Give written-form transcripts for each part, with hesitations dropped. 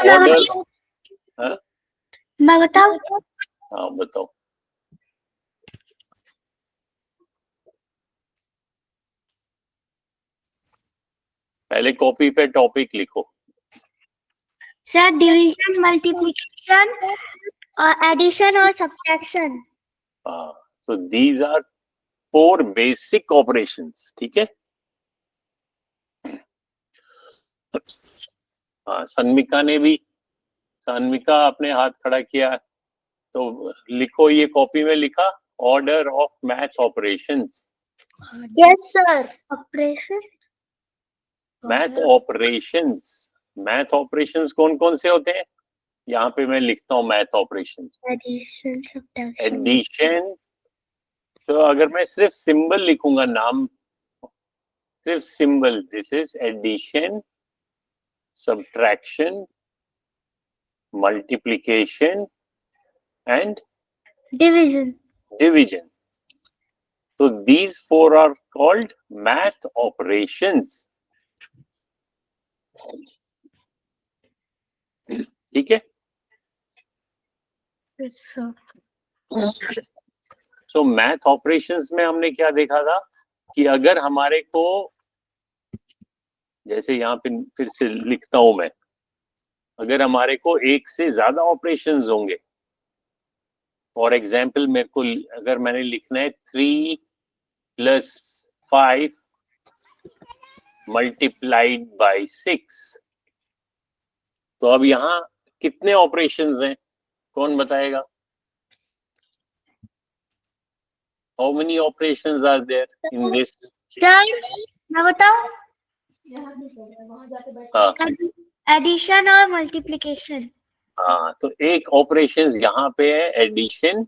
Order. मैं बताऊं? हाँ बताओ। पहले कॉपी पे टॉपिक लिखो। सर डिवीजन, मल्टीप्लिकेशन और एडिशन और subtraction. So these are 4 basic operations, ठीक है। सन्मिका आपने हाथ खड़ा किया, तो लिखो, ये कॉपी में लिखा, order of math operations. Yes sir. Operation, math operations कौन कौन से होते हैं? यहाँ पे मैं लिखता हूँ math operations. Addition, subtraction. Addition, तो अगर मैं सिर्फ सिंबल लिखूंगा, नाम सिर्फ symbol, this is addition, subtraction, multiplication and division. So these 4 are called math operations. ठीक है। So math operations में हमने क्या देखा था कि अगर हमारे को, जैसे यहाँ पे फिर से लिखता हूं मैं, अगर हमारे को एक से ज्यादा ऑपरेशंस होंगे, फॉर एग्जाम्पल मेरे को अगर मैंने लिखना है 3 + 5 × 6, तो अब यहाँ कितने ऑपरेशंस हैं, कौन बताएगा? How many operations are there in this? Sir मैं बताऊं? एडिशन और मल्टीप्लिकेशन। हाँ, तो एक ऑपरेशन यहाँ पे है एडिशन,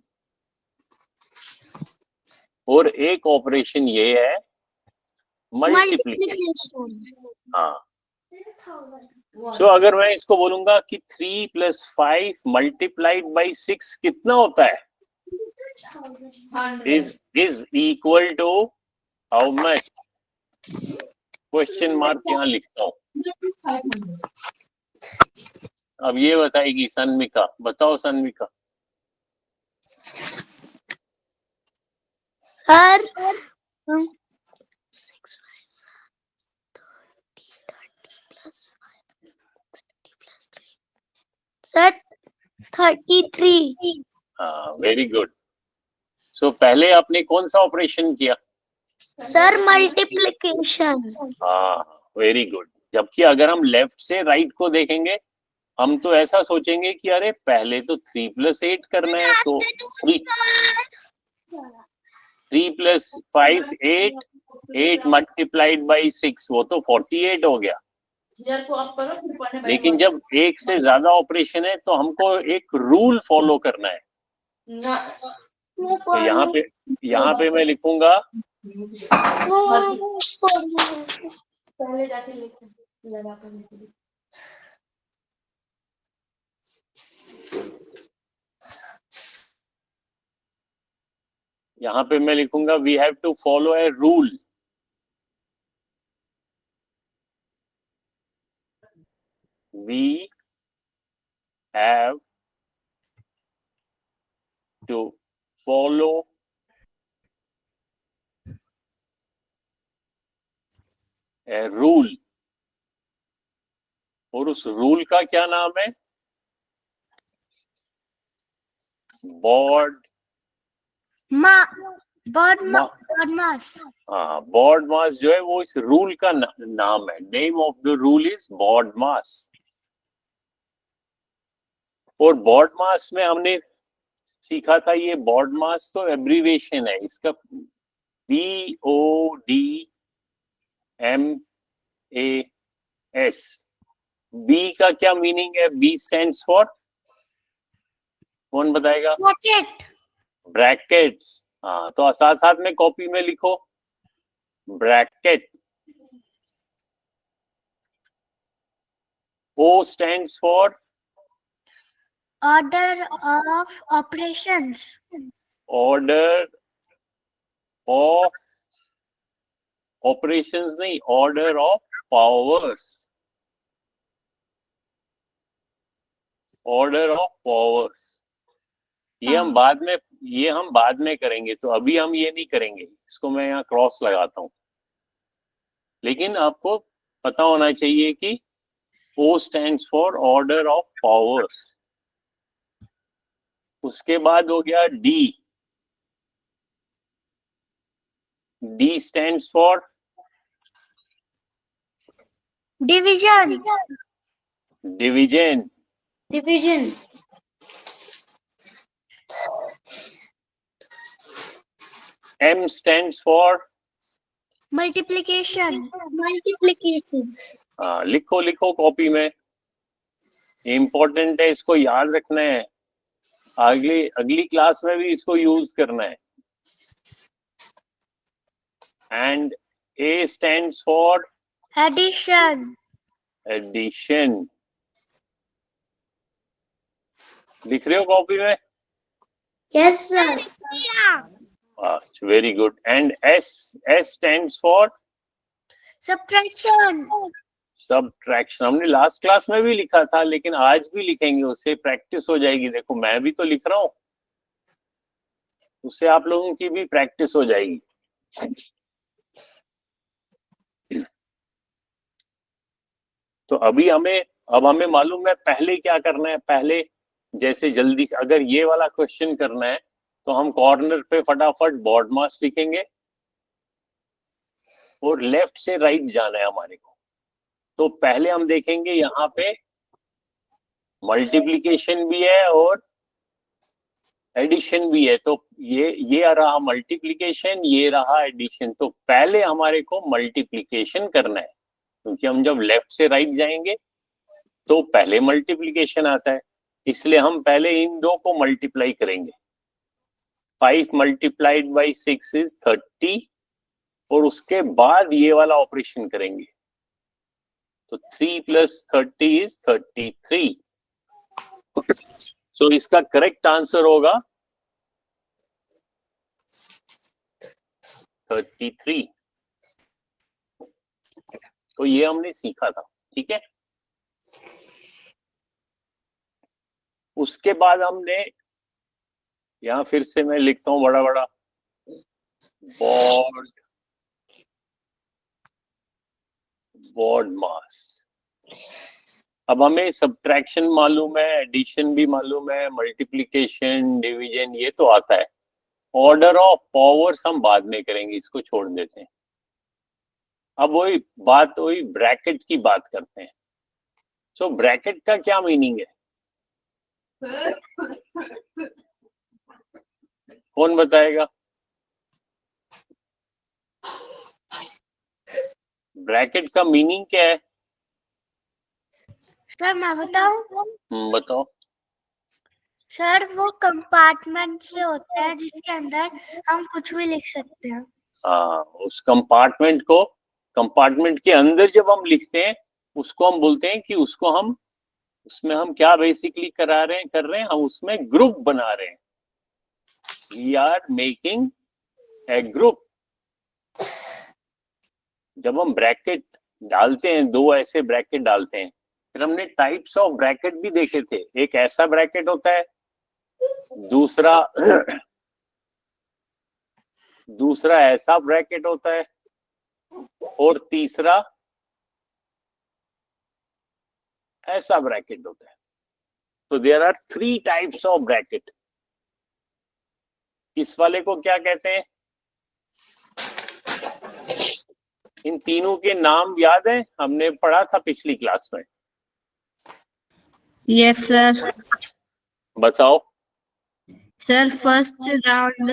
और एक ऑपरेशन ये है मल्टीप्लिकेशन। हाँ, सो अगर मैं इसको बोलूंगा कि 3 + 5 × 6 कितना होता है, is equal to how much? Question mark यहाँ लिखता हूँ। अब ये बताएगी सन्मिका, बताओ सन्मिका। Sir sir 33। हाँ, वेरी गुड। सो पहले आपने कौन सा ऑपरेशन किया? Sir multiplication. हाँ, वेरी गुड। जबकि अगर हम लेफ्ट से राइट को देखेंगे, हम तो ऐसा सोचेंगे कि अरे पहले तो 3 + 8 करना है, तो 3 + 5 8, 8 × 6 वो तो 48 हो गया। लेकिन जब एक से ज्यादा ऑपरेशन है तो हमको एक रूल फॉलो करना है। तो यहाँ पे मैं लिखूंगा पहले जाके लगा करने के लिए। यहाँ पे मैं लिखूंगा we have to follow a rule. We have to follow a rule, और उस रूल का क्या नाम है? बॉडमास। हाँ, बॉडमास जो है वो इस रूल का नाम है। Name of the rule is BODMAS. और बॉडमास में हमने सीखा था, ये बॉडमास तो एब्रीविएशन है इसका, BODMAS। बी का क्या मीनिंग है? बी स्टैंड्स फॉर, कौन बताएगा? ब्रैकेट्स। हाँ, तो साथ साथ में कॉपी में लिखो bracket. O stands for order of operations. order of operations नहीं, order of powers। Order of powers, ये हम बाद में करेंगे, तो अभी हम ये नहीं करेंगे, इसको मैं यहाँ क्रॉस लगाता हूँ। लेकिन आपको पता होना चाहिए कि O stands for order of powers. उसके बाद हो गया D, D stands for division. Division. Division. M stands for multiplication. Multiplication. लिखो लिखो कॉपी में, इम्पोर्टेंट है, इसको याद रखना है, अगली क्लास में भी इसको यूज करना है। And A stands for addition. Addition. लिख रहे हो कॉपी में? Yes sir. Very good. And S stands for subtraction. Subtraction. हमने लास्ट क्लास में भी लिखा था, लेकिन आज भी लिखेंगे, उससे प्रैक्टिस हो जाएगी। देखो मैं भी तो लिख रहा हूं, उससे आप लोगों की भी प्रैक्टिस हो जाएगी। तो अभी हमें मालूम है पहले क्या करना है। पहले जैसे जल्दी से अगर ये वाला क्वेश्चन करना है तो हम कॉर्नर पे फटाफट बॉड मास लिखेंगे और लेफ्ट से राइट जाना है हमारे को। तो पहले हम देखेंगे यहाँ पे मल्टीप्लिकेशन भी है और एडिशन भी है। तो ये रहा मल्टीप्लिकेशन, ये रहा एडिशन। तो पहले हमारे को मल्टीप्लिकेशन करना है, क्योंकि हम जब लेफ्ट से राइट जाएंगे तो पहले मल्टीप्लिकेशन आता है, इसलिए हम पहले इन दो को मल्टीप्लाई करेंगे। 5 मल्टीप्लाइड बाई 6 इज 30, और उसके बाद ये वाला ऑपरेशन करेंगे। तो 3 प्लस 30 इज 33। सो इसका करेक्ट आंसर होगा 33। तो ये हमने सीखा था, ठीक है। उसके बाद हमने यहां फिर से मैं लिखता हूं बड़ा बड़ा, बॉड मास। अब हमें सब्ट्रैक्शन मालूम है, एडिशन भी मालूम है, मल्टीप्लिकेशन, डिवीजन ये तो आता है। ऑर्डर ऑफ पावर्स हम बाद में करेंगे, इसको छोड़ देते हैं। अब वही ब्रैकेट की बात करते हैं। सो ब्रैकेट का क्या मीनिंग है, कौन बताएगा? ब्रैकेट का मीनिंग क्या है? सर मैं बताऊं? बताओ। सर वो कंपार्टमेंट से होता है जिसके अंदर हम कुछ भी लिख सकते हैं। हाँ, उस कंपार्टमेंट के अंदर जब हम लिखते हैं उसको हम बोलते हैं कि उसमें हम क्या बेसिकली कर रहे हैं, हम उसमें ग्रुप बना रहे हैं। We are making a group. जब हम ब्रैकेट डालते हैं, दो ऐसे ब्रैकेट डालते हैं, फिर हमने टाइप्स ऑफ ब्रैकेट भी देखे थे। एक ऐसा ब्रैकेट होता है, दूसरा ऐसा ब्रैकेट होता है, और तीसरा ऐसा ब्रैकेट होता है। तो there are 3 types of bracket. इस वाले को क्या कहते हैं? इन तीनों के नाम याद है, हमने पढ़ा था पिछली क्लास में। Yes sir. बताओ। Sir first round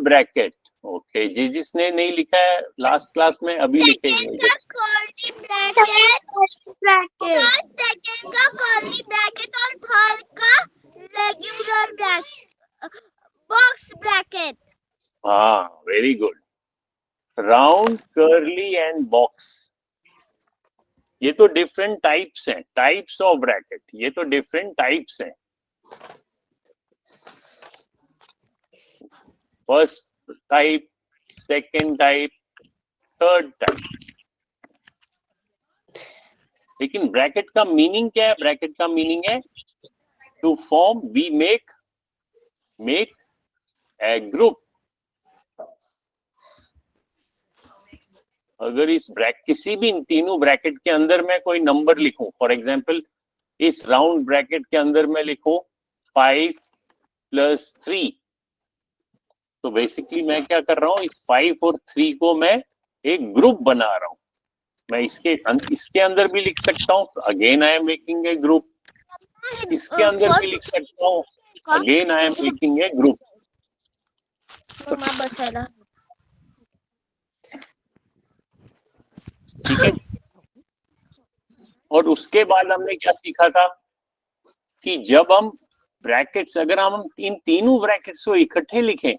bracket. Okay जी, जिसने नहीं लिखा है लास्ट क्लास में अभी लिखेंगे। Box bracket. हाँ, very good. Round, curly and box, ये तो डिफरेंट टाइप्स हैं, टाइप्स ऑफ ब्रैकेट, ये तो डिफरेंट टाइप्स हैं। First type, second type, third type. लेकिन ब्रैकेट का मीनिंग क्या है? ब्रैकेट का मीनिंग है to form, we make a group. अगर इस किसी भी इन तीनों ब्रैकेट के अंदर मैं कोई नंबर लिखूं, फॉर एग्जांपल इस राउंड ब्रैकेट के अंदर मैं लिखूं 5 + 3, तो बेसिकली मैं क्या कर रहा हूं, इस 5 और 3 को मैं एक ग्रुप बना रहा हूं। मैं इसके अंदर भी लिख सकता हूं, again I am making a group. इसके अंदर भी लिख सकता हूं, again I am making a group. ठीक है। और उसके बाद हमने क्या सीखा था कि जब हम ब्रैकेट्स, अगर हम इन तीनों ब्रैकेट्स को इकट्ठे लिखें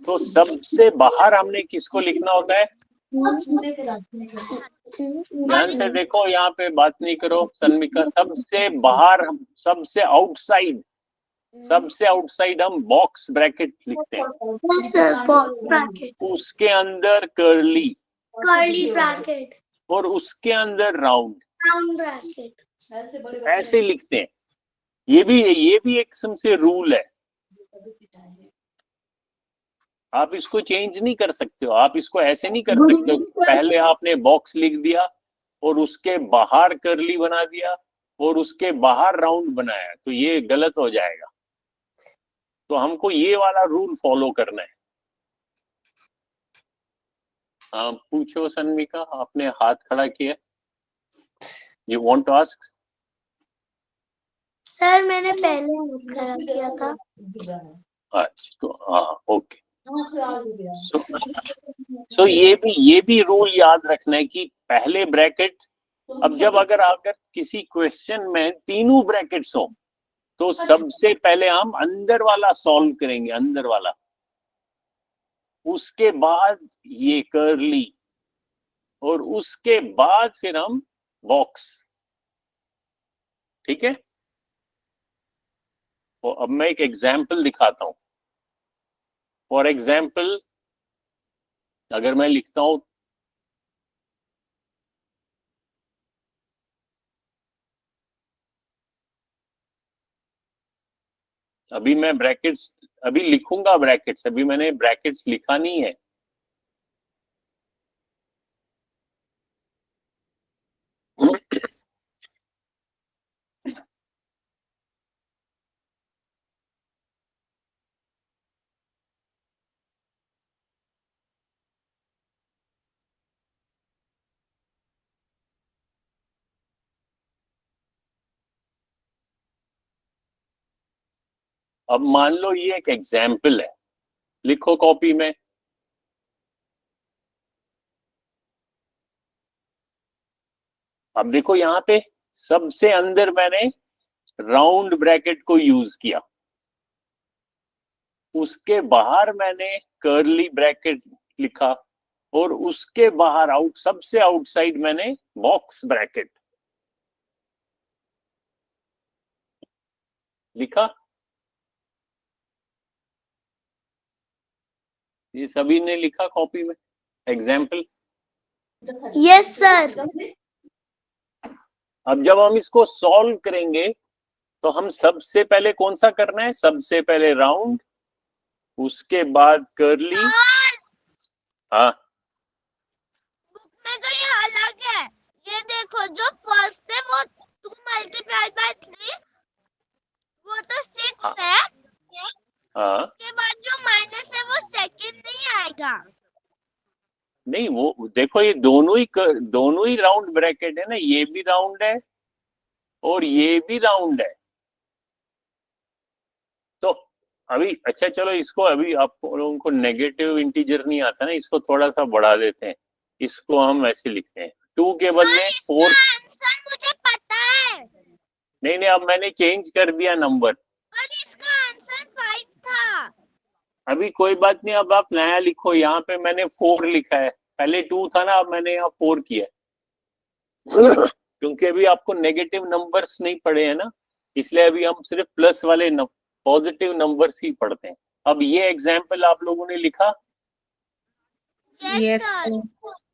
तो सबसे बाहर हमने किसको लिखना होता है? ध्यान से देखो, यहाँ पे बात नहीं करो सन्मिका। सबसे बाहर, सबसे आउटसाइड हम बॉक्स ब्रैकेट लिखते हैं। उसके अंदर कर्ली ब्रैकेट और उसके अंदर राउंड ब्रैकेट ऐसे लिखते हैं। ये भी एक किस्म से रूल है, आप इसको चेंज नहीं कर सकते हो। आप इसको ऐसे नहीं कर सकते हो, पहले आपने बॉक्स लिख दिया और उसके बाहर कर्ली बना दिया और उसके बाहर राउंड बनाया, तो ये गलत हो जाएगा। तो हमको ये वाला रूल फॉलो करना है। हाँ पूछो सन्मिका, आपने हाथ खड़ा किया, you want to ask? Sir मैंने पहले हाथ खड़ा किया था। अच्छा तो हाँ ओके। सो ये भी रूल याद रखना है कि पहले ब्रैकेट, अब जब अगर किसी क्वेश्चन में तीनों ब्रैकेट्स हो तो सबसे पहले हम अंदर वाला सॉल्व करेंगे, अंदर वाला, उसके बाद ये कर्ली और उसके बाद फिर हम बॉक्स। ठीक है। तो अब मैं एक एग्जाम्पल दिखाता हूं। फॉर एग्जाम्पल अगर मैं लिखता हूं अभी मैं ब्रैकेट्स अभी लिखूंगा, ब्रैकेट्स अभी मैंने ब्रैकेट्स लिखा नहीं है। अब मान लो ये एक एग्जाम्पल है, लिखो कॉपी में। अब देखो यहाँ पे सबसे अंदर मैंने राउंड ब्रैकेट को यूज किया, उसके बाहर मैंने कर्ली ब्रैकेट लिखा और उसके बाहर सबसे आउटसाइड मैंने बॉक्स ब्रैकेट लिखा। ये सभी ने लिखा कॉपी में एग्जाम्पल? Yes sir. अब जब हम इसको सॉल्व करेंगे तो हम सबसे पहले कौन सा करना है? सबसे पहले राउंड, उसके बाद कर्ली। हाँ बुक में तो ये अलग है। ये देखो जो फर्स्ट है वो 2 × 3 वो तो 6 है। हाँ उसके बाद जो माइनस है वो सेकंड नहीं आएगा। नहीं, वो देखो ये दोनों ही राउंड ब्रैकेट है ना, ये भी राउंड है और ये भी राउंड है। तो अभी अच्छा चलो, इसको अभी आप लोगों को नेगेटिव इंटीजर नहीं आता ना, इसको थोड़ा सा बढ़ा देते हैं। इसको हम ऐसे लिखते हैं 2 के बदले 4। आंसर मुझे पता है। नहीं अब मैंने चेंज कर दिया नंबर। पर इसका आंसर 5 था। अभी कोई बात नहीं, अब आप नया लिखो। यहाँ पे मैंने 4 लिखा है, पहले 2 था ना, अब मैंने यहाँ 4 किया क्योंकि अभी आपको नेगेटिव नंबर्स नहीं पढ़े हैं ना, इसलिए अभी हम सिर्फ प्लस वाले पॉजिटिव नंबर्स ही पढ़ते हैं। अब ये एग्जाम्पल आप लोगों ने लिखा? यस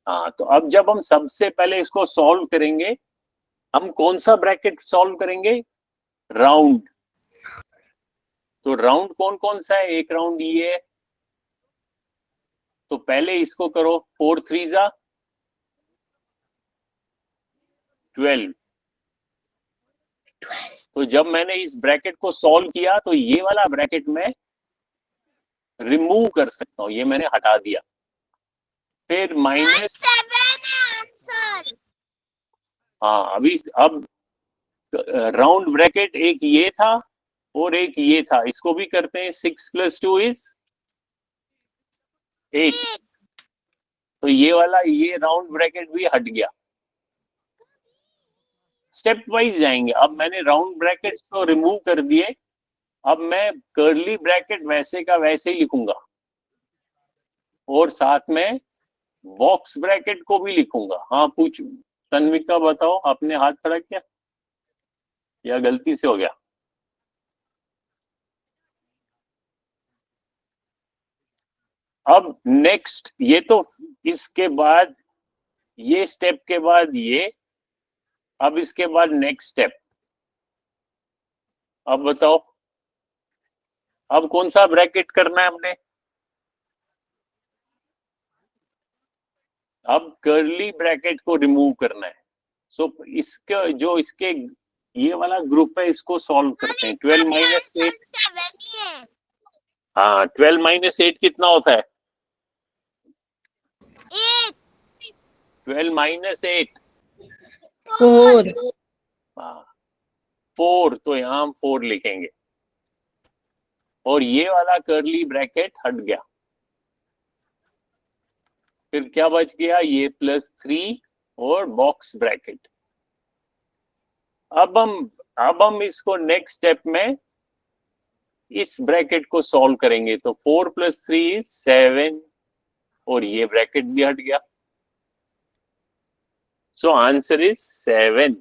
हाँ तो अब जब हम सबसे पहले इसको सॉल्व करेंगे हम कौन सा ब्रैकेट सॉल्व करेंगे? राउंड। तो राउंड कौन कौन सा है? एक राउंड ये है, तो पहले इसको करो, 4 3 जा 12। तो जब मैंने इस ब्रैकेट को सॉल्व किया तो ये वाला ब्रैकेट मैं रिमूव कर सकता हूं, ये मैंने हटा दिया। फिर माइनस, 7 है आंसर। हाँ अभी अब राउंड ब्रैकेट एक ये था और एक ये था, इसको भी करते हैं। 6 + 2 = 8। तो ये वाला ये राउंड ब्रैकेट भी हट गया। स्टेप वाइज जाएंगे। अब मैंने राउंड ब्रैकेट्स तो रिमूव कर दिए, अब मैं कर्ली ब्रैकेट वैसे का वैसे ही लिखूंगा और साथ में बॉक्स ब्रैकेट को भी लिखूंगा। हाँ पूछ तन्विका, बताओ, आपने हाथ खड़ा किया या गलती से हो गया? अब नेक्स्ट, ये तो इसके बाद, ये स्टेप के बाद ये, अब इसके बाद नेक्स्ट स्टेप। अब बताओ, अब कौन सा ब्रैकेट करना है हमने? अब कर्ली ब्रैकेट को रिमूव करना है। सो इसका जो इसके ये वाला ग्रुप है, इसको सॉल्व करते हैं। 12 - 8। 7 ही है। हाँ 12 - 8 कितना होता है? 8 12 - 8 4. हाँ 4, तो यहाँ हम 4 लिखेंगे और ये वाला कर्ली ब्रैकेट हट गया। फिर क्या बच गया? ये +3 और बॉक्स ब्रैकेट। अब हम इसको नेक्स्ट स्टेप में इस ब्रैकेट को सॉल्व करेंगे। तो 4 + 3 = 7 और ये ब्रैकेट भी हट गया। So answer is 7।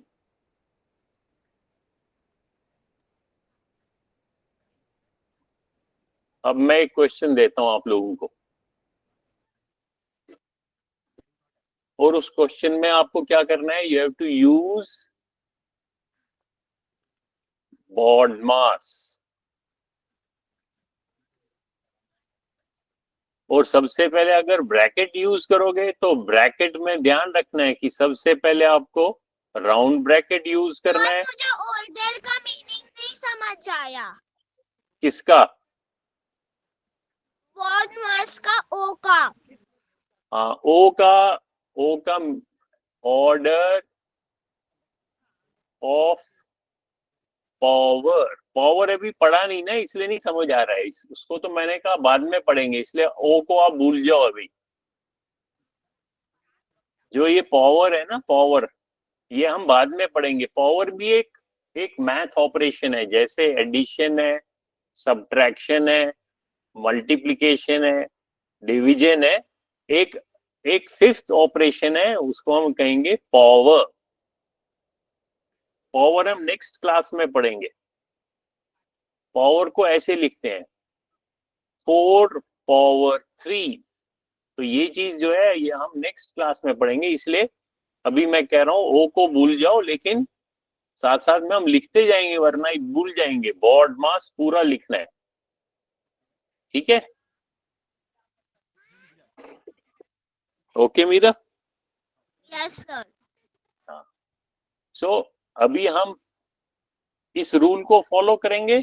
अब मैं एक क्वेश्चन देता हूं आप लोगों को, और उस क्वेश्चन में आपको क्या करना है? You have to use BODMAS। और सबसे पहले अगर ब्रैकेट यूज करोगे तो ब्रैकेट में ध्यान रखना है कि सबसे पहले आपको राउंड ब्रैकेट यूज करना है। मुझे ऑर्डर का मीनिंग नहीं समझ आया। किसका? BODMAS का ओ का। हाँ ओ का ऑर्डर ऑफ पावर। पावर अभी पढ़ा नहीं ना, इसलिए नहीं समझ आ रहा है। उसको तो मैंने कहा बाद में पढ़ेंगे, इसलिए ओ को आप भूल जाओ अभी। जो ये पावर है ना, पावर, ये हम बाद में पढ़ेंगे। पावर भी एक मैथ ऑपरेशन है, जैसे एडिशन है, सब्ट्रैक्शन है, मल्टीप्लिकेशन है, डिवीजन है। एक एक फिफ्थ ऑपरेशन है, उसको हम कहेंगे पावर। पावर हम नेक्स्ट क्लास में पढ़ेंगे। पावर को ऐसे लिखते हैं 4⁻3। तो ये चीज जो है ये हम नेक्स्ट क्लास में पढ़ेंगे, इसलिए अभी मैं कह रहा हूं ओ को भूल जाओ, लेकिन साथ साथ में हम लिखते जाएंगे वरना भूल जाएंगे। BODMAS पूरा लिखना है, ठीक है? Okay Meera? Yes sir. So अभी हम इस रूल को फॉलो करेंगे।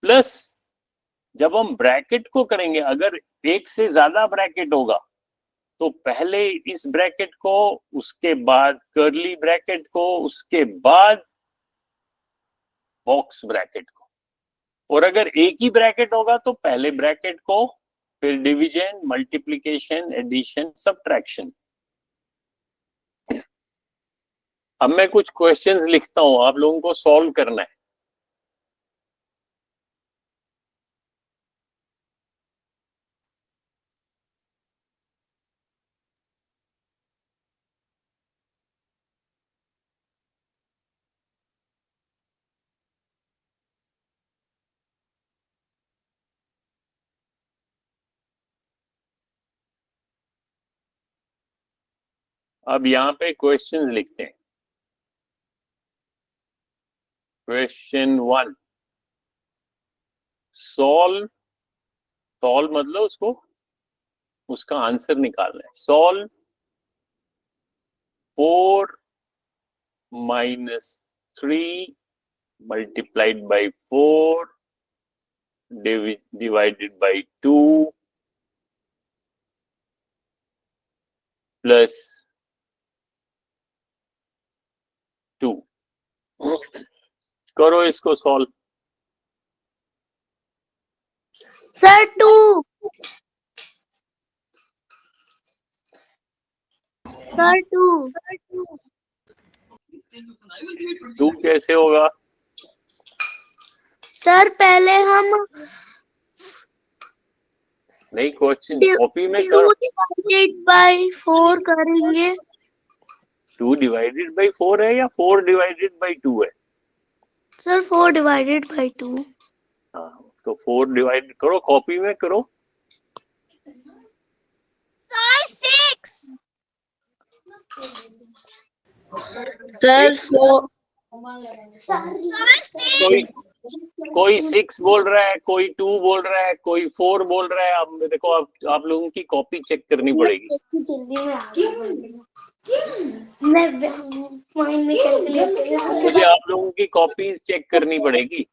प्लस जब हम ब्रैकेट को करेंगे, अगर एक से ज्यादा ब्रैकेट होगा तो पहले इस ब्रैकेट को, उसके बाद कर्ली ब्रैकेट को, उसके बाद बॉक्स ब्रैकेट को। और अगर एक ही ब्रैकेट होगा तो पहले ब्रैकेट को, फिर डिवीजन, मल्टीप्लिकेशन, एडिशन, सब्ट्रैक्शन। अब मैं कुछ क्वेश्चंस लिखता हूं, आप लोगों को सॉल्व करना है। अब यहाँ पे क्वेश्चंस लिखते हैं। क्वेश्चन 1, सॉल्व मतलब उसका आंसर निकालना है। Solve 4 minus 3 multiplied by 4 divided by 2 plus 2। करो इसको सॉल्व। सर 2। सर 2। 2 कैसे होगा? सर पहले हम नहीं, क्वेश्चन कॉपी में 2 करो। डिवाइडेड बाय 4 करेंगे। 2 डिवाइडेड बाई 4 है या 4 डिवाइडेड बाई 2 है? Sir 4 divided by 2। हाँ, तो 4 डिवाइड करो, कॉपी में करो। सर 6। सर 4 कोई 6 बोल रहा है, कोई 2 बोल रहा है, कोई 4 बोल रहा है। अब देखो, आप लोगों की कॉपी चेक करनी पड़ेगी। मुझे आप लोगों की कॉपीज चेक करनी पड़ेगी।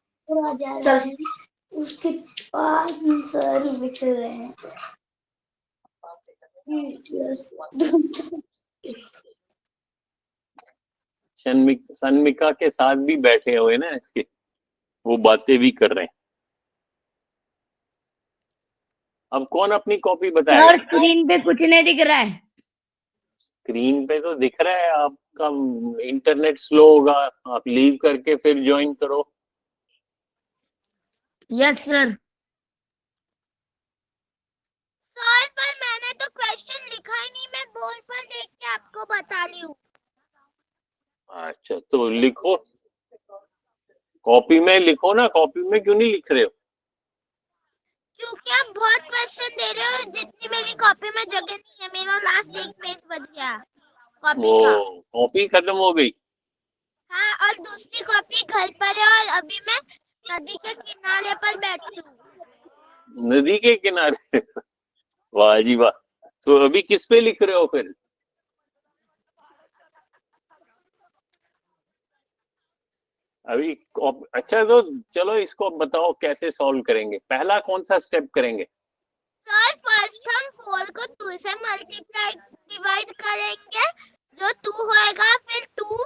उसके बाद सर लिख रहे हैं। सनमिका के साथ भी बैठे हुए ना इसके, वो बातें भी कर रहे हैं। अब कौन अपनी कॉपी बताएगा? सर स्क्रीन पे कुछ नहीं दिख रहा है। स्क्रीन पे तो दिख रहा है। आपका इंटरनेट स्लो होगा, आप लीव करके फिर ज्वाइन करो। Yes sir. सर पर मैंने तो क्वेश्चन लिखा ही नहीं, मैं बोर्ड पर देख के आपको बता रही हूँ। अच्छा, तो लिखो, कॉपी में लिखो ना। कॉपी में क्यों नहीं लिख रहे हो? क्योंकि आप बहुत क्वेश्चन दे रहे हो, जितनी मेरी कॉपी में जगह नहीं है। मेरा लास्ट एक पेज बच गया कॉपी वो का। कॉपी खत्म हो गई। हाँ, और दूसरी कॉपी घर पर है और अभी मैं नदी के किनारे पर बैठी हूँ। नदी के किनारे? वाह जी वाह। तो अभी किस पे लिख रहे हो फिर? अभी अच्छा, तो चलो इसको बताओ कैसे सॉल्व करेंगे। पहला कौन सा स्टेप करेंगे? सर फर्स्ट हम 4 को 2 से मल्टीप्लाई डिवाइड करेंगे, जो 2 होएगा। फिर 2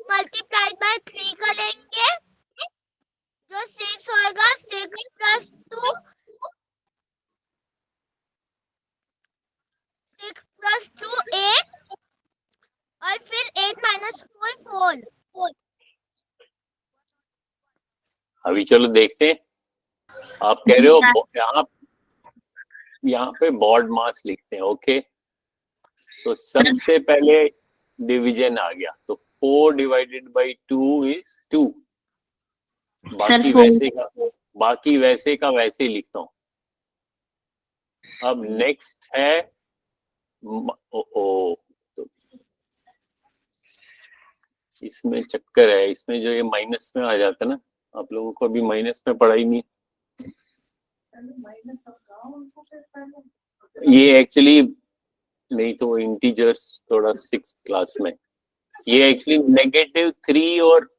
मल्टीप्लाइड बाय 3 करेंगे, जो 6 होएगा। 6 प्लस 2, 6 प्लस 2 8, और फिर 8 माइनस 4 4। अभी चलो देखते हैं। आप कह रहे हो यहाँ पे बॉड मास लिखते हैं। ओके, तो सबसे पहले डिवीजन आ गया, तो 4 डिवाइडेड बाई 2 इज 2। बाकी वैसे का वैसे ही लिखता हूँ। अब नेक्स्ट है इसमें चक्कर है। इसमें जो ये माइनस में आ जाता है ना, आप लोगों को अभी माइनस में पढ़ा ही नहीं। ये एक्चुअली नहीं, तो इंटीजर्स थोड़ा 6th क्लास में, ये एक्चुअली -3 और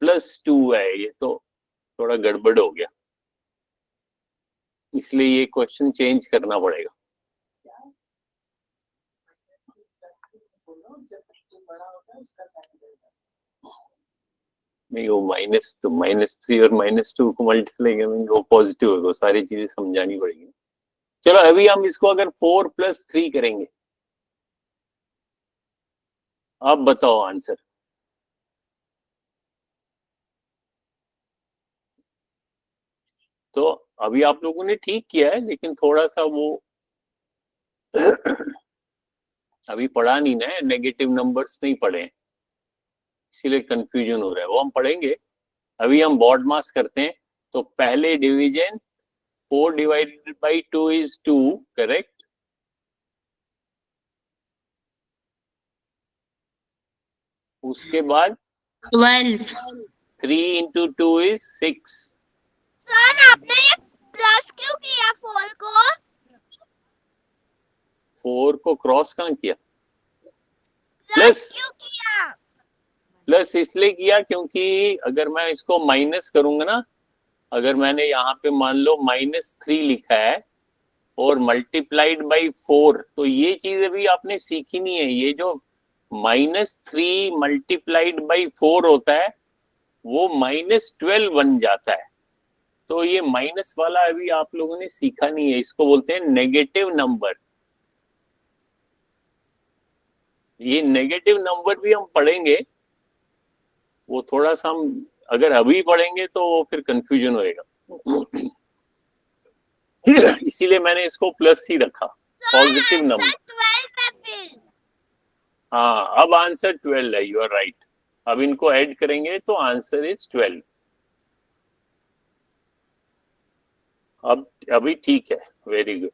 +2 है। ये तो थोड़ा गड़बड़ हो गया, इसलिए ये क्वेश्चन चेंज करना पड़ेगा। नहीं, वो माइनस तो -3 और -2 को मल्टीप्लाई करेंगे, वो पॉजिटिव होगा। सारी चीजें समझानी पड़ेगी। चलो अभी हम इसको अगर 4 + 3 करेंगे, आप बताओ आंसर। तो अभी आप लोगों ने ठीक किया है, लेकिन थोड़ा सा वो अभी पढ़ा नहीं ना, नेगेटिव नंबर्स नहीं पढ़े, इसीलिए कंफ्यूजन हो रहा है। वो हम पढ़ेंगे। अभी हम बॉड मास करते हैं। तो पहले division 4 divided by 2 is 2, correct. उसके बाद 12। 3 into 2 is 6. सर आपने ये प्लस क्यों किया 4 को? 4 को क्रॉस कहाँ किया? प्लस क्यों किया? प्लस इसलिए किया क्योंकि अगर मैं इसको माइनस करूंगा ना, अगर मैंने यहाँ पे मान लो -3 लिखा है और मल्टीप्लाइड बाई 4, तो ये चीज अभी आपने सीखी नहीं है। ये जो -3 मल्टीप्लाइड बाई 4 होता है वो -12 बन जाता है। तो ये माइनस वाला अभी आप लोगों ने सीखा नहीं है, इसको बोलते हैं नेगेटिव नंबर। ये नेगेटिव नंबर भी हम पढ़ेंगे, वो थोड़ा सा हम अगर अभी पढ़ेंगे तो फिर कंफ्यूजन होएगा। इसीलिए मैंने इसको प्लस ही रखा, पॉजिटिव नंबर। 12 है फिर। हाँ, अब आंसर 12 है, यू आर राइट। अब इनको ऐड करेंगे तो आंसर इज 12। अब अभी ठीक है, वेरी गुड।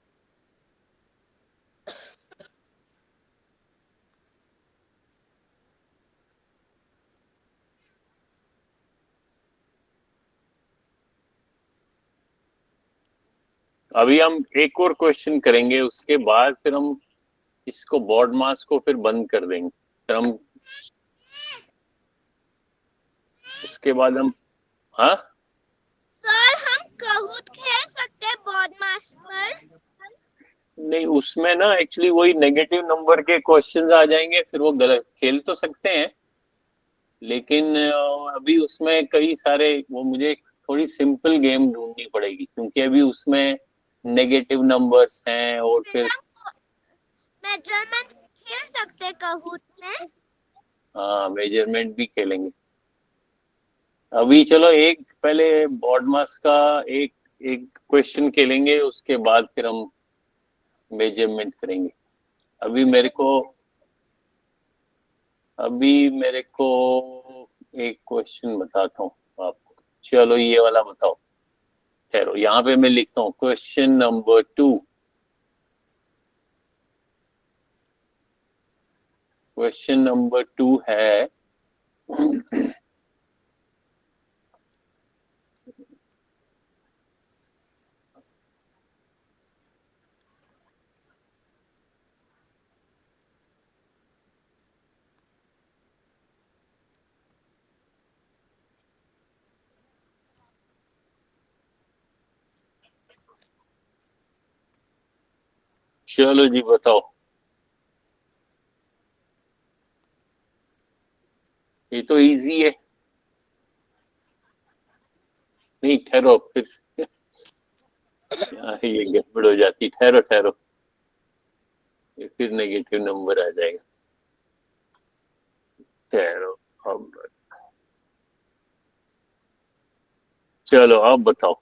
अभी हम एक और क्वेश्चन करेंगे, उसके बाद फिर हम इसको बोर्ड मास को फिर बंद कर देंगे। फिर हम उसके बाद हम, हाँ सर हम कहूत खेल सकते हैं बोर्ड मास पर? नहीं, उसमें ना एक्चुअली वही नेगेटिव नंबर के क्वेश्चंस आ जाएंगे, फिर वो गलत खेल तो सकते हैं, लेकिन अभी उसमें कई सारे, वो मुझे थोड़ी सिंपल गेम ढूंढनी पड़ेगी क्योंकि अभी उसमें नेगेटिव नंबर्स हैं और फिर मेजरमेंट खेल सकते हैं कहूत में? हाँ, मेजरमेंट भी खेलेंगे। अभी चलो एक पहले बोर्ड मास का एक क्वेश्चन खेलेंगे, उसके बाद फिर हम मेजरमेंट करेंगे। अभी मेरे को एक क्वेश्चन बताता हूँ आपको। चलो ये वाला बताओ, ठहरो, यहाँ पे मैं लिखता हूँ क्वेश्चन नंबर 2। क्वेश्चन नंबर 2 है चलो जी बताओ। ये तो इजी है। नहीं ठहरो, फिर ये गड़बड़ हो जाती। ठहरो, ये फिर नेगेटिव नंबर आ जाएगा। ठहरो, अब चलो अब बताओ।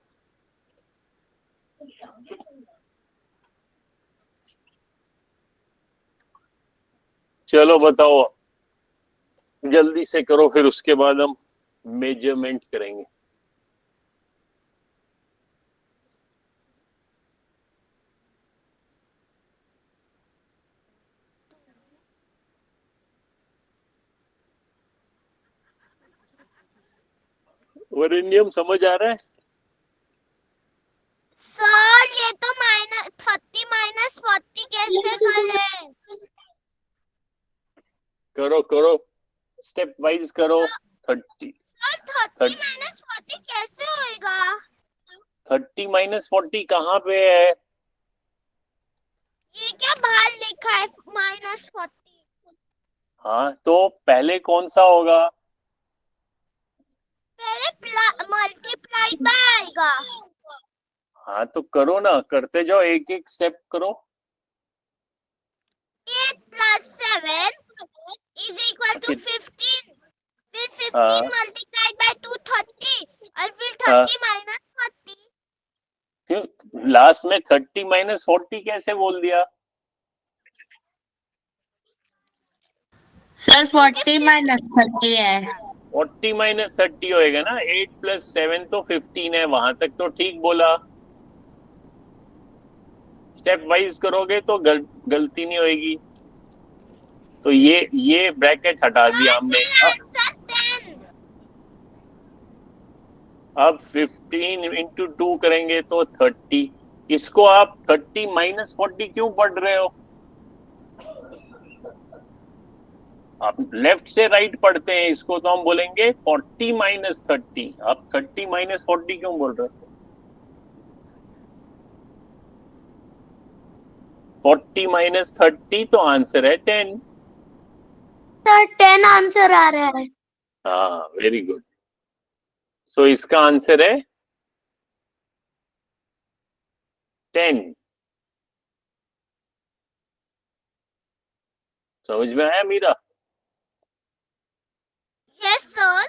चलो बताओ, जल्दी से करो, फिर उसके बाद हम मेजरमेंट करेंगे। वरिनियम समझ आ रहा है? सर ये तो -30 -40 कैसे करें? करो, स्टेप वाइज करो। 30 सर 30 -40 कैसे होएगा? 30 - 40 कहाँ पे है? ये क्या बाहर लिखा है -40? हाँ, तो पहले कौन सा होगा? पहले मल्टीप्लाई बाय आएगा। हाँ तो करो ना, करते जाओ, एक स्टेप करो। 8 + 7 = 15। फिर 15 हाँ। मल्टीप्लाइड बाय 2 30 और फिर 30 हाँ। -40। क्यों लास्ट में 30 - 40 कैसे बोल दिया? सर 40 - 30 है। 40 - 30 होएगा ना। 8 + 7 तो 15 है, वहां तक तो ठीक बोला। स्टेप वाइज करोगे तो गलती नहीं होएगी। तो ये ब्रैकेट हटा दिया हमने। आंसर 10। अब 15 इंटू 2 करेंगे तो 30। इसको आप 30 माइनस 40 क्यों पढ़ रहे हो? आप लेफ्ट से राइट पढ़ते हैं इसको, तो हम बोलेंगे 40 माइनस 30। आप 30 माइनस 40 क्यों बोल रहे हो? 40 माइनस 30 तो आंसर है 10। सर 10 आंसर आ रहा है। हाँ, वेरी गुड। सो इसका आंसर है 10। समझ में आया मीरा? Yes sir.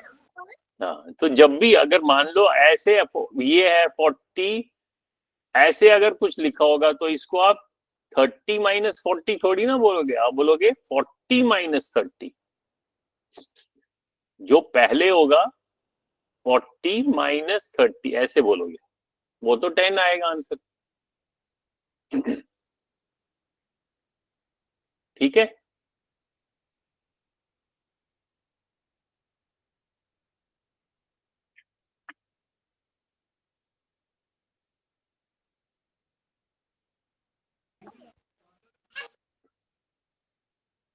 हाँ, तो जब भी अगर मान लो ऐसे ये है 40, ऐसे अगर कुछ लिखा होगा तो इसको आप 30 माइनस 40 थोड़ी ना बोलोगे, आप बोलोगे 40 माइनस 30। जो पहले होगा 40 माइनस 30 ऐसे बोलोगे, वो तो 10 आएगा आंसर। ठीक है।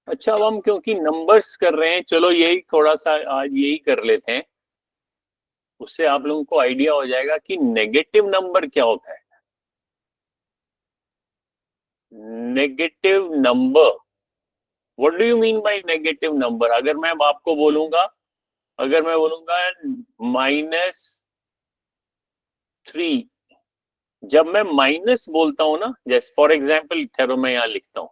अच्छा, अब हम क्योंकि नंबर्स कर रहे हैं, चलो यही थोड़ा सा आज यही कर लेते हैं, उससे आप लोगों को आइडिया हो जाएगा कि नेगेटिव नंबर क्या होता है। Negative number, what do you mean by negative number? अगर मैं आपको बोलूंगा, अगर मैं बोलूंगा -3, जब मैं माइनस बोलता हूं ना, जैसे फॉर एग्जाम्पल ठहरो मैं यहां लिखता हूं,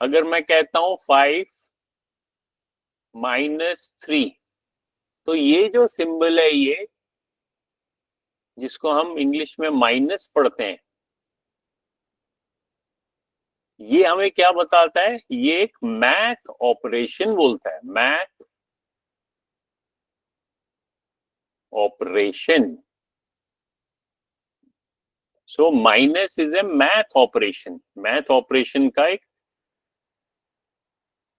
अगर मैं कहता हूं 5 -3, तो ये जो सिंबल है, ये जिसको हम इंग्लिश में माइनस पढ़ते हैं, ये हमें क्या बताता है? ये एक मैथ ऑपरेशन बोलता है, math operation. So minus is a math operation. Math operation का एक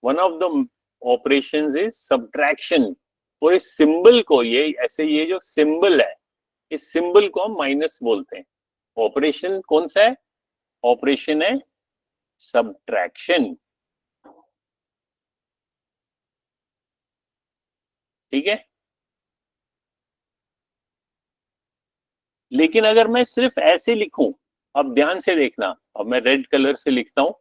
one of the operations is subtraction. और इस सिंबल को, ये ऐसे, ये जो सिंबल है, इस सिंबल को हम माइनस बोलते हैं। ऑपरेशन कौन सा है? ऑपरेशन है सब्ट्रैक्शन। ठीक है। लेकिन अगर मैं सिर्फ ऐसे लिखूं, अब ध्यान से देखना, अब मैं रेड कलर से लिखता हूं,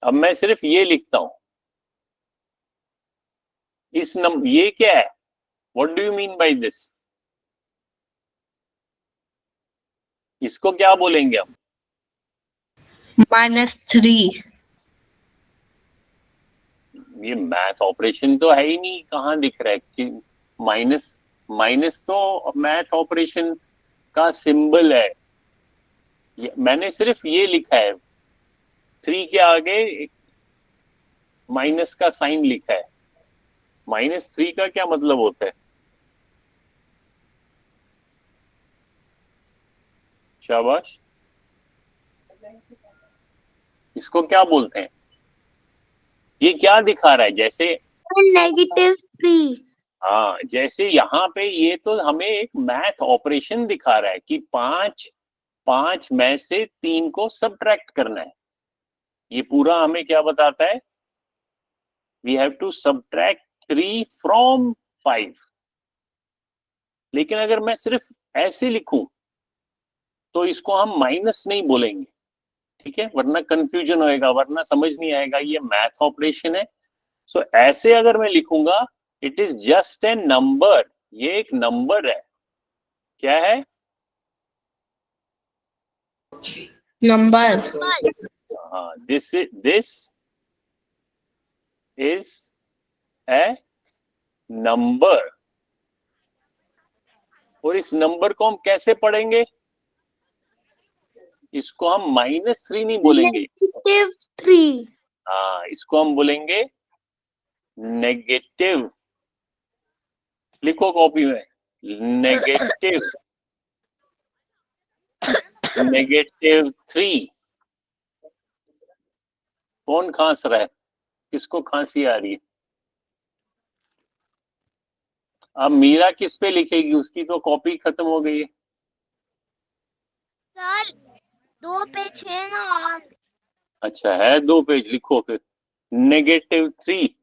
अब मैं सिर्फ ये लिखता हूं, इस ये क्या है? What do you mean by this? इसको क्या बोलेंगे हम? -3। ये मैथ ऑपरेशन तो है ही नहीं, कहाँ दिख रहा है कि माइनस? माइनस तो मैथ ऑपरेशन का सिंबल है। मैंने सिर्फ ये लिखा है, 3 के आगे माइनस का साइन लिखा है। -3 का क्या मतलब होता है? शाबाश। इसको क्या बोलते हैं? ये क्या दिखा रहा है? जैसे -3। हाँ, जैसे यहाँ पे ये तो हमें एक मैथ ऑपरेशन दिखा रहा है कि 5 में से 3 को सब्ट्रैक्ट करना है। ये पूरा हमें क्या बताता है? We have to subtract 3 from 5। लेकिन अगर मैं सिर्फ ऐसे लिखूं तो इसको हम माइनस नहीं बोलेंगे, ठीक है? वरना कंफ्यूजन होएगा, वरना समझ नहीं आएगा ये मैथ ऑपरेशन है। सो ऐसे अगर मैं लिखूंगा, it is just a number, ये एक नंबर है। क्या है? नंबर। हाँ, दिस इज ए नंबर। और इस नंबर को हम कैसे पढ़ेंगे? इसको हम -3 नहीं बोलेंगे, -3। हाँ, इसको हम बोलेंगे नेगेटिव। लिखो कॉपी में, नेगेटिव। -3। कौन खांस रहा है? किसको खांसी आ रही है? अब मीरा किस पे लिखेगी? उसकी तो कॉपी खत्म हो गई है। सर 2 पे 6 ना। अच्छा है 2 पेज, लिखो फिर -3।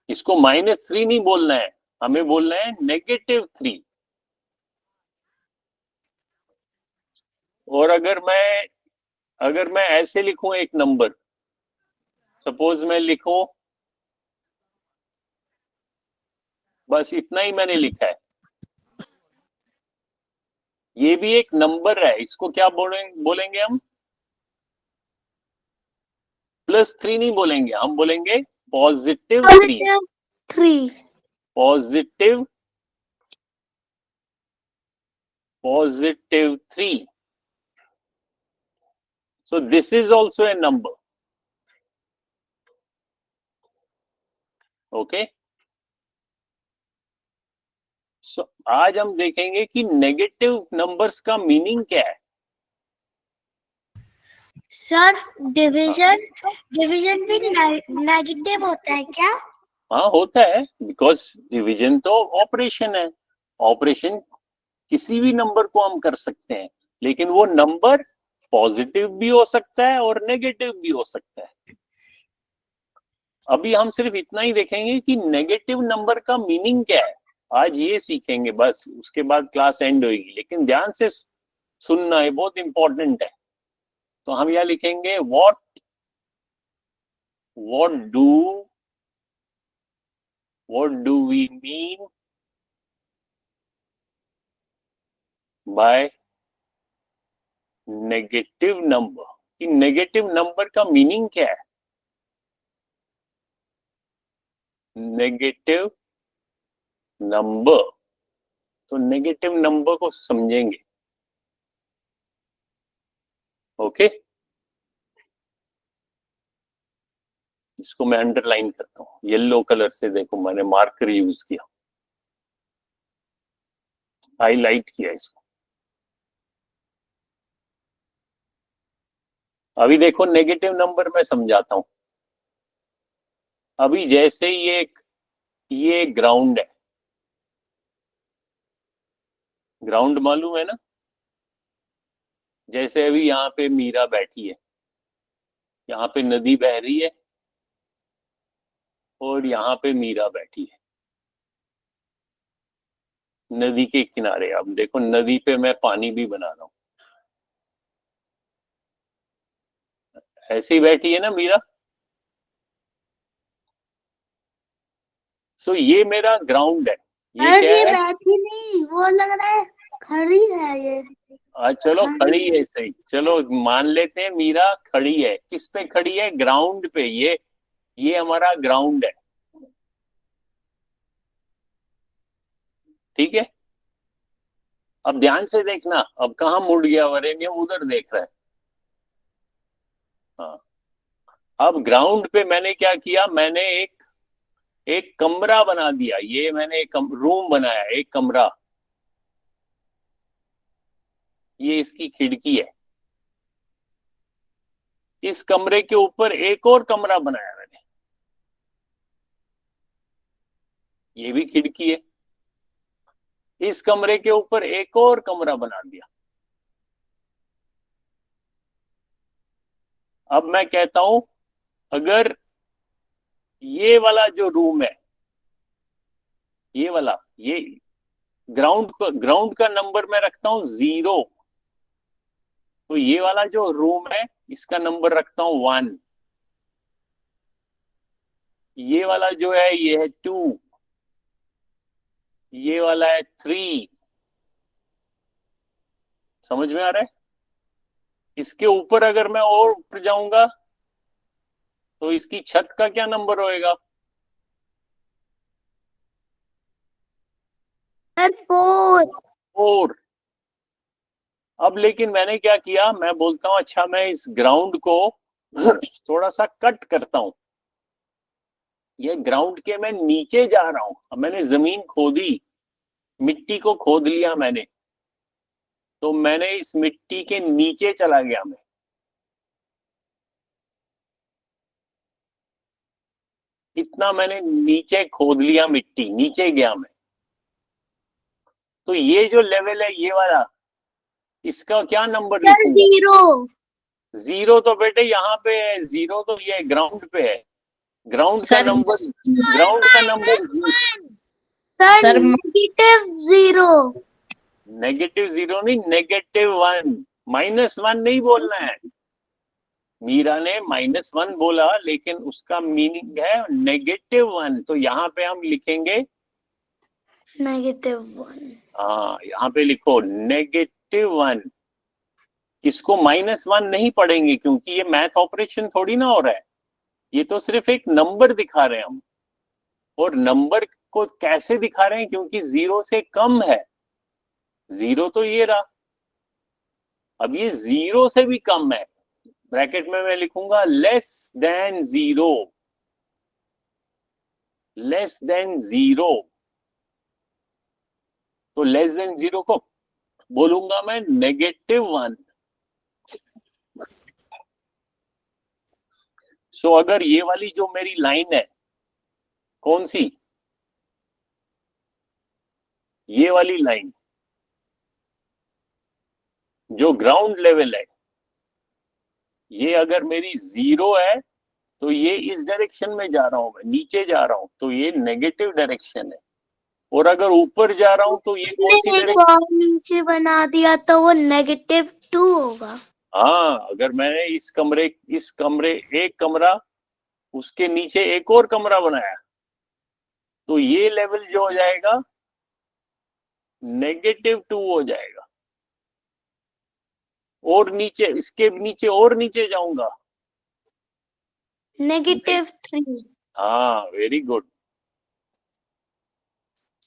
इसको -3 नहीं बोलना है, हमें बोलना है -3। और अगर मैं ऐसे लिखूं एक नंबर, सपोज मैं लिखूं, बस इतना ही मैंने लिखा है, ये भी एक नंबर है, इसको क्या बोलेंगे हम? +3 नहीं बोलेंगे, हम बोलेंगे +3। Three. +3। So this is also a number. Okay? So आज हम देखेंगे कि नेगेटिव नंबर्स का मीनिंग क्या है। सर डिवीजन भी नेगेटिव होता है क्या? हाँ होता है, बिकॉज डिवीजन तो ऑपरेशन है। ऑपरेशन किसी भी नंबर को हम कर सकते हैं, लेकिन वो नंबर पॉजिटिव भी हो सकता है और नेगेटिव भी हो सकता है। अभी हम सिर्फ इतना ही देखेंगे कि नेगेटिव नंबर का मीनिंग क्या है, आज ये सीखेंगे बस, उसके बाद क्लास एंड होगी। लेकिन ध्यान से सुनना है, बहुत इंपॉर्टेंट है। तो हम यहाँ लिखेंगे what do we mean by negative number, कि नेगेटिव नंबर का मीनिंग क्या है। नेगेटिव नंबर, तो नेगेटिव नंबर को समझेंगे। ओके, इसको मैं अंडरलाइन करता हूं येलो कलर से, देखो मैंने मार्कर यूज किया, हाईलाइट किया इसको। अभी देखो नेगेटिव नंबर मैं समझाता हूं। अभी जैसे ये ग्राउंड है, ग्राउंड मालूम है ना? जैसे अभी यहाँ पे मीरा बैठी है, यहाँ पे नदी बह रही है और यहाँ पे मीरा बैठी है नदी के किनारे। अब देखो नदी पे मैं पानी भी बना रहा हूं, ऐसी बैठी है ना मीरा। सो ये मेरा ग्राउंड है। ये क्या है? बैठी नहीं, वो लग रहा है खड़ी है ये। चलो खड़ी है, सही, चलो मान लेते हैं मीरा खड़ी है। किस पे खड़ी है? ग्राउंड पे। ये हमारा ग्राउंड है, ठीक है। अब ध्यान से देखना, अब कहाँ मुड़ गया वरेण्य, उधर देख रहा है। हाँ, अब ग्राउंड पे मैंने क्या किया, मैंने एक कमरा बना दिया। ये मैंने एक रूम बनाया, एक कमरा, ये इसकी खिड़की है। इस कमरे के ऊपर एक और कमरा बनाया मैंने, ये भी खिड़की है। इस कमरे के ऊपर एक और कमरा बना दिया। अब मैं कहता हूं, अगर ये वाला जो रूम है, ये वाला, ये ग्राउंड का नंबर मैं रखता हूं 0, तो ये वाला जो रूम है इसका नंबर रखता हूं 1। ये वाला जो है ये है 2, ये वाला है 3। समझ में आ रहा है? इसके ऊपर अगर मैं और ऊपर जाऊंगा तो इसकी छत का क्या नंबर होएगा? 4। अब लेकिन मैंने क्या किया, मैं बोलता हूं अच्छा मैं इस ग्राउंड को थोड़ा सा कट करता हूं। ये ग्राउंड के मैं नीचे जा रहा हूं, अब मैंने जमीन खोदी, मिट्टी को खोद लिया मैंने, तो मैंने इस मिट्टी के नीचे चला गया मैं, इतना मैंने नीचे खोद लिया, मिट्टी नीचे गया मैं। तो ये जो लेवल है ये वाला, इसका क्या नंबर सर लिखूंगा? 0। जीरो तो बेटे यहाँ पे है, जीरो तो ये ग्राउंड पे है, ग्राउंड का सर नंबर, ग्राउंड का number sir sir -0। Negative zero नहीं, -1, -1 नहीं बोलना है। मीरा ने -1 बोला, लेकिन उसका मीनिंग है -1। तो यहाँ पे हम लिखेंगे, -1। हाँ यहाँ पे लिखो -1। इसको -1 नहीं पढ़ेंगे क्योंकि ये मैथ ऑपरेशन थोड़ी ना हो रहा है, ये तो सिर्फ एक नंबर दिखा रहे हैं हम। और नंबर को कैसे दिखा रहे हैं? क्योंकि 0 से कम है, 0 तो ये रहा, अब ये 0 से भी कम है, ब्रैकेट में मैं लिखूंगा <0, <0। तो <0 को बोलूंगा मैं -1। सो अगर ये वाली जो मेरी लाइन है, कौन सी, ये वाली लाइन जो ग्राउंड लेवल है, ये अगर मेरी 0 है तो ये इस डायरेक्शन में जा रहा हूं मैं, नीचे जा रहा हूं, तो ये नेगेटिव डायरेक्शन है। और अगर ऊपर जा रहा हूं तो ये कौन सी एक डायरेक्शन? और नीचे बना दिया तो वो -2 होगा। हाँ, अगर मैंने इस कमरे एक कमरा, उसके नीचे एक और कमरा बनाया, तो ये लेवल जो हो जाएगा -2 हो जाएगा। और नीचे, इसके नीचे और नीचे जाऊंगा, -3। हाँ very good.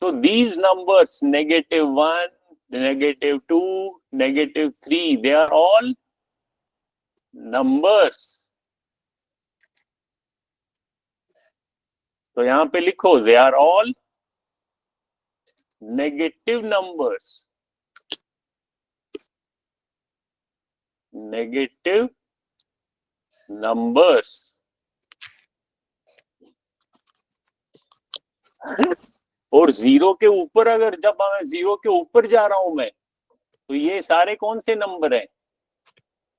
So these numbers -1, -2, -3, they are all numbers. तो यहाँ पे लिखो they are all negative numbers. Negative numbers. और 0 के ऊपर, अगर जब मैं 0 के ऊपर जा रहा हूं मैं, तो ये सारे कौन से नंबर हैं?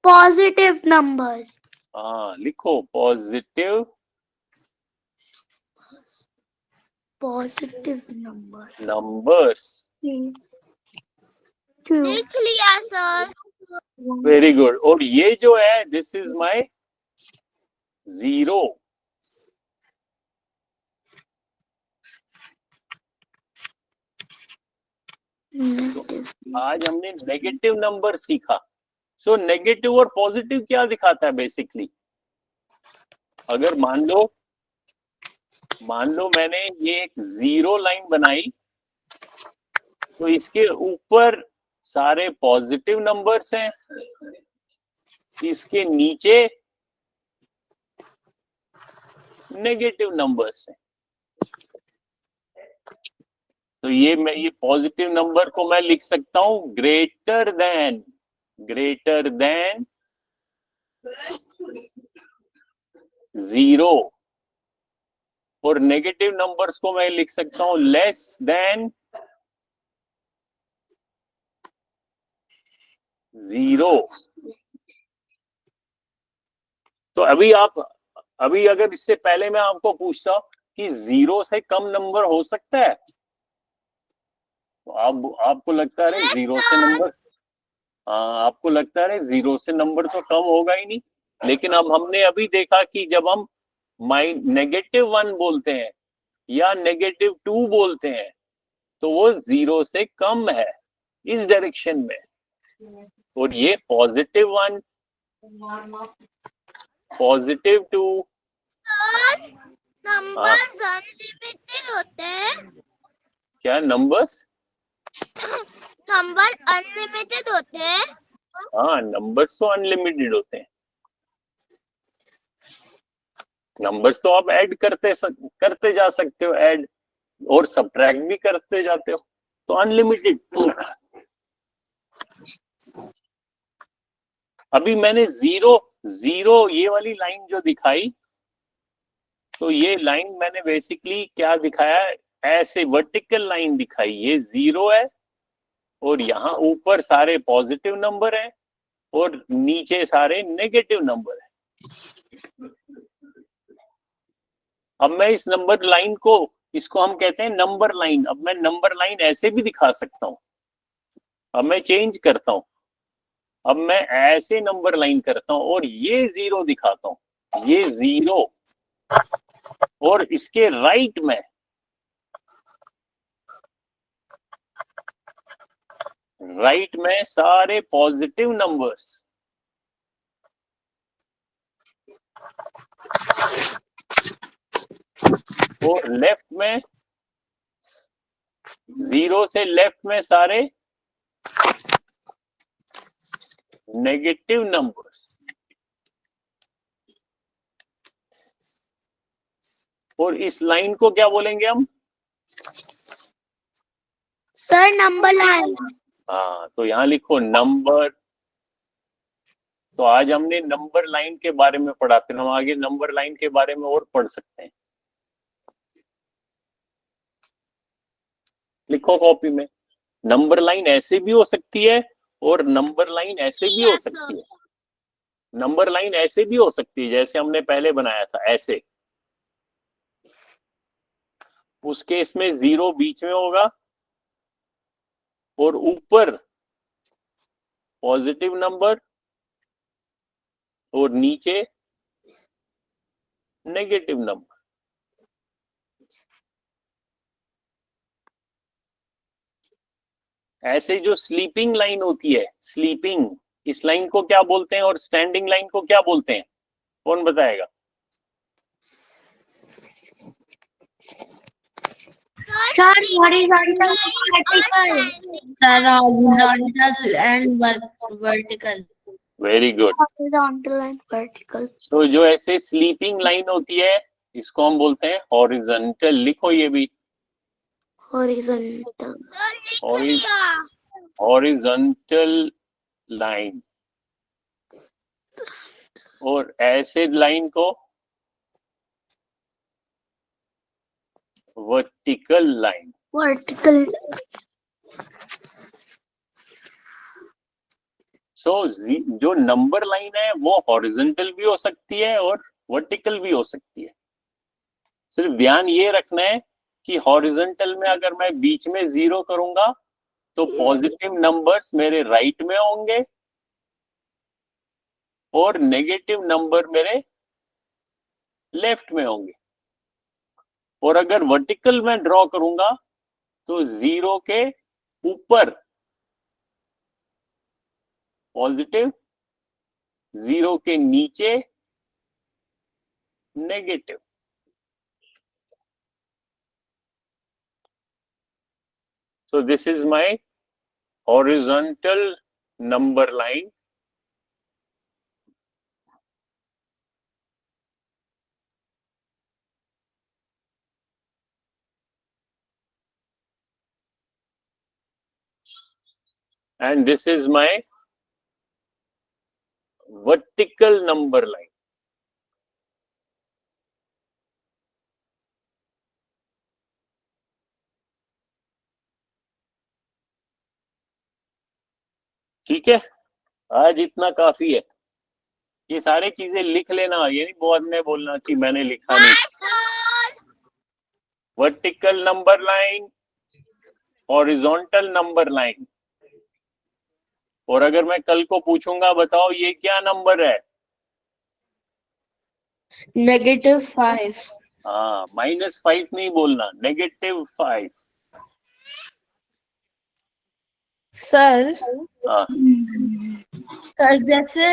Positive numbers. हाँ लिखो पॉजिटिव नंबर। नंबर्स। लिख लिया सर। Very good. और ये जो है, दिस इज माय 0। आज हमने नेगेटिव नंबर सीखा। सो नेगेटिव और पॉजिटिव क्या दिखाता है बेसिकली? अगर मान लो मैंने ये एक 0 लाइन बनाई, तो इसके ऊपर सारे पॉजिटिव नंबर्स हैं, इसके नीचे नेगेटिव नंबर्स हैं। तो ये पॉजिटिव नंबर को मैं लिख सकता हूं ग्रेटर देन 0। और नेगेटिव नंबर्स को मैं लिख सकता हूं लेस देन 0। तो अभी अगर इससे पहले मैं आपको पूछता हूं कि 0 से कम नंबर हो सकता है, तो आपको लगता है 0 से नंबर, हाँ आपको लगता है 0 से नंबर तो कम होगा ही नहीं। लेकिन अब हमने अभी देखा कि जब हम -1 बोलते हैं या -2 बोलते हैं, तो वो 0 से कम है इस डायरेक्शन में। और ये +1, +2, नंबर्स अनलिमिटेड होते हैं। क्या नंबर्स? नंबर अनलिमिटेड होते हैं। हाँ नंबर्स तो अनलिमिटेड होते हैं। नंबर्स तो आप ऐड करते जा सकते हो, ऐड और सब्ट्रैक्ट भी करते जाते हो। तो अनलिमिटेड। अभी मैंने जीरो जीरो ये वाली लाइन जो दिखाई, तो ये लाइन मैंने बेसिकली क्या दिखाया, ऐसे वर्टिकल लाइन दिखाई, ये जीरो है और यहाँ ऊपर सारे पॉजिटिव नंबर हैं और नीचे सारे नेगेटिव नंबर हैं। अब मैं इस नंबर लाइन को, इसको हम कहते हैं नंबर लाइन। अब मैं नंबर लाइन ऐसे भी दिखा सकता हूं। अब मैं चेंज करता हूं, अब मैं ऐसे नंबर लाइन करता हूं और ये जीरो दिखाता हूं, ये जीरो, और इसके राइट में सारे पॉजिटिव नंबर्स, और लेफ्ट में, जीरो से लेफ्ट में सारे नेगेटिव नंबर्स। और इस लाइन को क्या बोलेंगे हम? Sir number line. हाँ, तो यहाँ लिखो नंबर। तो आज हमने नंबर लाइन के बारे में पढ़ा, फिर हम आगे नंबर लाइन के बारे में और पढ़ सकते हैं। लिखो कॉपी में, नंबर लाइन ऐसे भी हो सकती है और नंबर लाइन ऐसे भी हो सकती है। नंबर लाइन ऐसे भी हो सकती है जैसे हमने पहले बनाया था, ऐसे। उस केस में जीरो बीच में होगा और ऊपर पॉजिटिव नंबर और नीचे नेगेटिव नंबर। ऐसे जो स्लीपिंग लाइन होती है, स्लीपिंग, इस लाइन को क्या बोलते हैं और स्टैंडिंग लाइन को क्या बोलते हैं? कौन बताएगा? Sir horizontal vertical. Sir, horizontal and vertical. Very good. Horizontal and vertical. तो जो ऐसे स्लीपिंग लाइन होती है इसको हम बोलते हैं हॉरिजॉन्टल। लिखो ये भी, हॉरिजॉन्टल। Horizontal line. और ऐसे लाइन को वर्टिकल लाइन। वर्टिकल। सो जो नंबर लाइन है वो हॉरिजॉन्टल भी हो सकती है और वर्टिकल भी हो सकती है। सिर्फ ध्यान ये रखना है कि हॉरिजॉन्टल में अगर मैं बीच में जीरो करूंगा तो पॉजिटिव नंबर्स मेरे राइट में होंगे और नेगेटिव नंबर मेरे लेफ्ट में होंगे। और अगर वर्टिकल में ड्रॉ करूंगा तो जीरो के ऊपर पॉजिटिव, जीरो के नीचे negative. So this is my horizontal number line. And this is my vertical number line. ठीक है, आज इतना काफी है। ये सारी चीजें लिख लेना, ये नहीं बाद में बोलना कि मैंने लिखा नहीं। Vertical number line, horizontal number line. और अगर मैं कल को पूछूंगा बताओ ये क्या नंबर है, -5. हाँ, -5 नहीं बोलना, -5। सर, हाँ, सर जैसे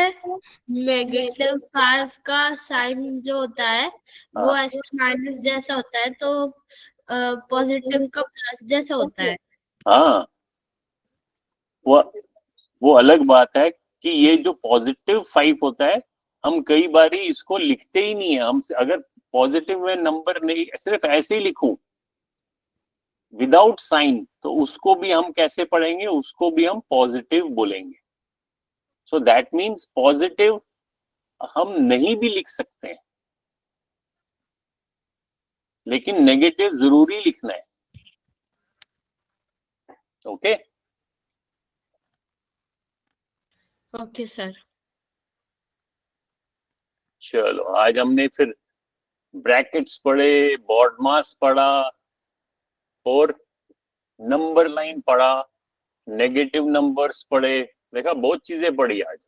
-5 का साइन जो होता है वो हाँ। ऐसे माइनस जैसा होता है, तो पॉजिटिव का प्लस जैसा होता है। हाँ, वो अलग बात है कि ये जो +5 होता है हम कई बारी इसको लिखते ही नहीं है। हम अगर पॉजिटिव में नंबर नहीं, सिर्फ ऐसे ही लिखूं विदाउट साइन, तो उसको भी हम कैसे पढ़ेंगे, उसको भी हम पॉजिटिव बोलेंगे। सो दैट मीन्स पॉजिटिव हम नहीं भी लिख सकते हैं, लेकिन नेगेटिव जरूरी लिखना है। Okay okay sir. चलो, आज हमने फिर ब्रैकेट्स पढ़े, बॉड मास पढ़ा, और नंबर लाइन पढ़ा, नेगेटिव नंबर्स पढ़े, देखा बहुत चीजें पढ़ी आज।